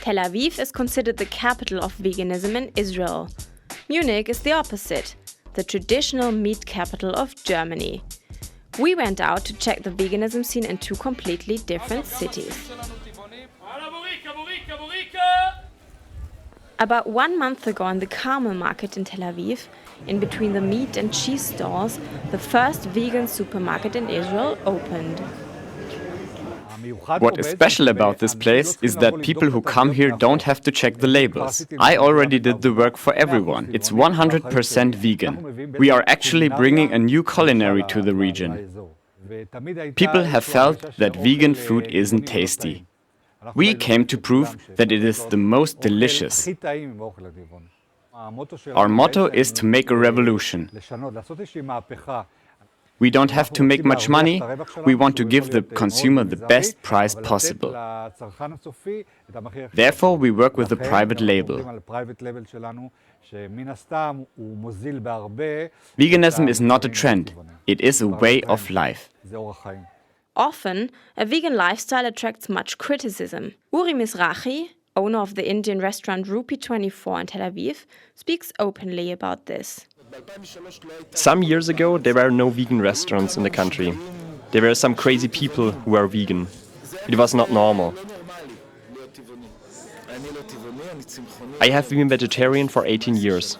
Tel Aviv is considered the capital of veganism in Israel. Munich is the opposite, the traditional meat capital of Germany. We went out to check the veganism scene in two completely different cities. About 1 month ago on the Carmel market in Tel Aviv, in between the meat and cheese stalls, the first vegan supermarket in Israel opened. What is special about this place is that people who come here don't have to check the labels. I already did the work for everyone. It's 100% vegan. We are actually bringing a new culinary to the region. People have felt that vegan food isn't tasty. We came to prove that it is the most delicious. Our motto is to make a revolution. We don't have to make much money. We want to give the consumer the best price possible. Therefore, we work with a private label. Veganism is not a trend. It is a way of life. Often, a vegan lifestyle attracts much criticism. Uri Mizrahi, owner of the Indian restaurant Rupee 24 in Tel Aviv, speaks openly about this. Some years ago, there were no vegan restaurants in the country. There were some crazy people who were vegan. It was not normal. I have been vegetarian for 18 years.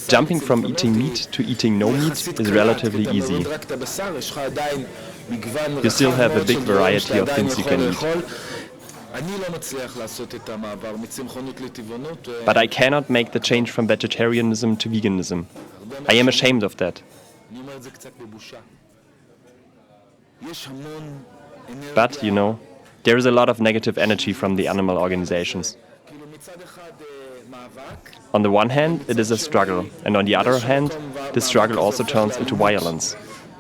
Jumping from eating meat to eating no meat is relatively easy. You still have a big variety of things you can eat. But I cannot make the change from vegetarianism to veganism. I am ashamed of that. But, you know, there is a lot of negative energy from the animal organizations. On the one hand, it is a struggle, and on the other hand, the struggle also turns into violence.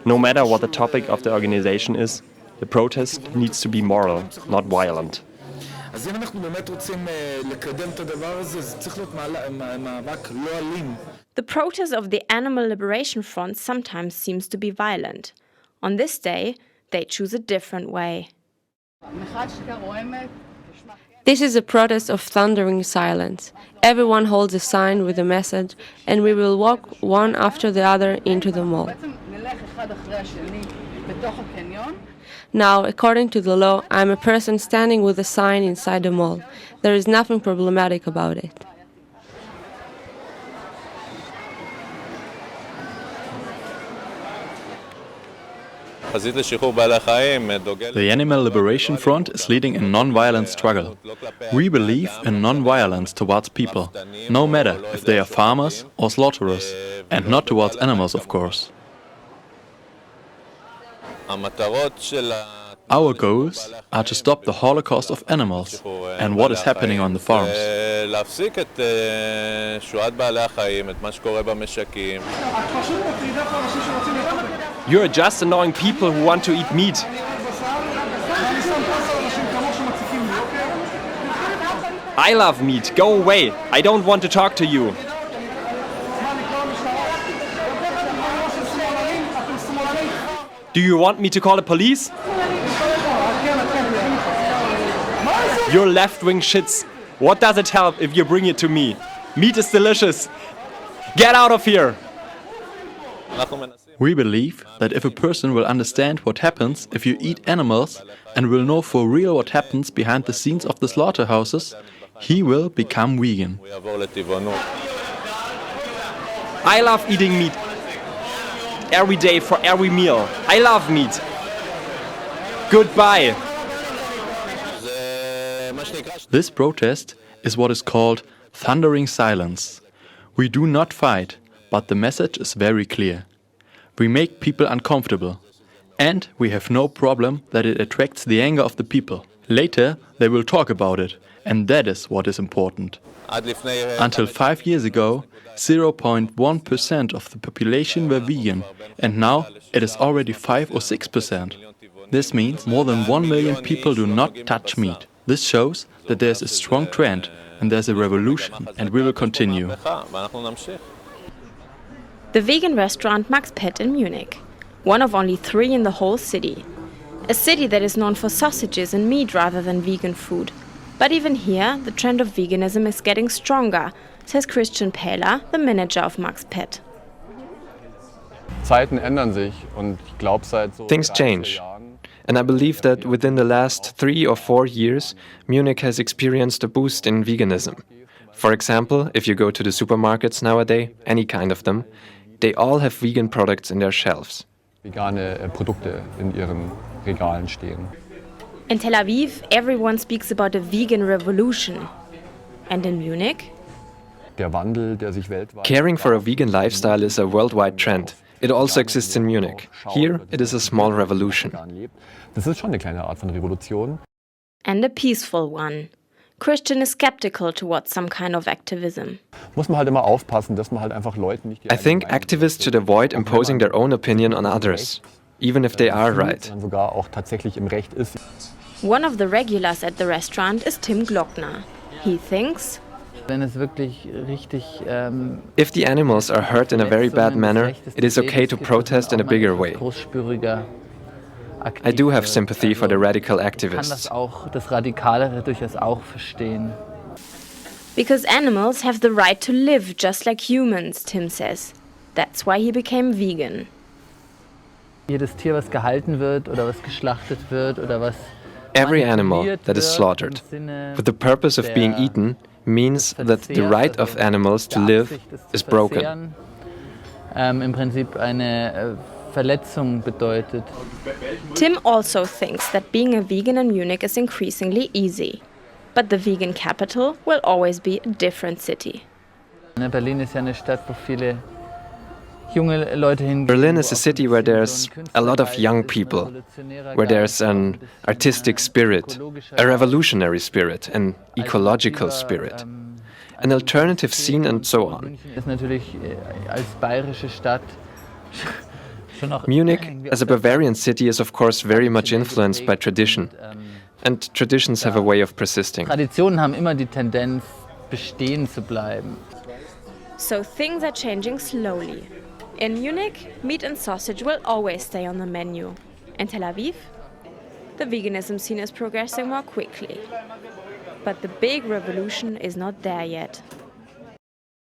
No matter what the topic of the organization is, the protest needs to be moral, not violent. The protest of the Animal Liberation Front sometimes seems to be violent. On this day, they choose a different way. This is a protest of thundering silence. Everyone holds a sign with a message, and we will walk one after the other into the mall. Now, according to the law, I am a person standing with a sign inside the mall. There is nothing problematic about it. The Animal Liberation Front is leading a non-violent struggle. We believe in non-violence towards people, no matter if they are farmers or slaughterers, and not towards animals, of course. Our goals are to stop the Holocaust of animals and what is happening on the farms. You are just annoying people who want to eat meat. I love meat. Go away. I don't want to talk to you. Do you want me to call the police? You're left-wing shits. What does it help if you bring it to me? Meat is delicious. Get out of here! We believe that if a person will understand what happens if you eat animals and will know for real what happens behind the scenes of the slaughterhouses, he will become vegan. I love eating meat. Every day for every meal. I love meat. Goodbye. This protest is what is called thundering silence. We do not fight, but the message is very clear. We make people uncomfortable, and we have no problem that it attracts the anger of the people. Later, they will talk about it, and that is what is important. Until 5 years ago, 0.1% of the population were vegan, and now it is already 5 or 6%. This means more than 1 million people do not touch meat. This shows that there's a strong trend, and there's a revolution, and we will continue. The vegan restaurant Max Pet in Munich, one of only 3 in the whole city. a city that is known for sausages and meat rather than vegan food. But even here, the trend of veganism is getting stronger, says Christian Pähler, the manager of Max Pet. Things change. And I believe that within the last 3 or 4 years, Munich has experienced a boost in veganism. For example, if you go to the supermarkets nowadays, any kind of them, they all have vegan products in their shelves. In Tel Aviv, everyone speaks about a vegan revolution. And in Munich? Caring for a vegan lifestyle is a worldwide trend. It also exists in Munich. Here, it is a small revolution. And a peaceful one. Christian is skeptical towards some kind of activism. I think activists should avoid imposing their own opinion on others, even if they are right. One of the regulars at the restaurant is Tim Glockner. He thinks, if the animals are hurt in a very bad manner, it is okay to protest in a bigger way. I do have sympathy for the radical activists. Because animals have the right to live just like humans, Tim says. That's why he became vegan. Every animal that is slaughtered with the purpose of being eaten means that the right of animals to live is broken. Tim also thinks that being a vegan in Munich is increasingly easy. But the vegan capital will always be a different city. Berlin is a city where there's a lot of young people, where there's an artistic spirit, a revolutionary spirit, an ecological spirit, an alternative scene and so on. Munich, as a Bavarian city, is of course very much influenced by tradition. And traditions have a way of persisting. So things are changing slowly. In Munich, meat and sausage will always stay on the menu. In Tel Aviv, the veganism scene is progressing more quickly. But the big revolution is not there yet.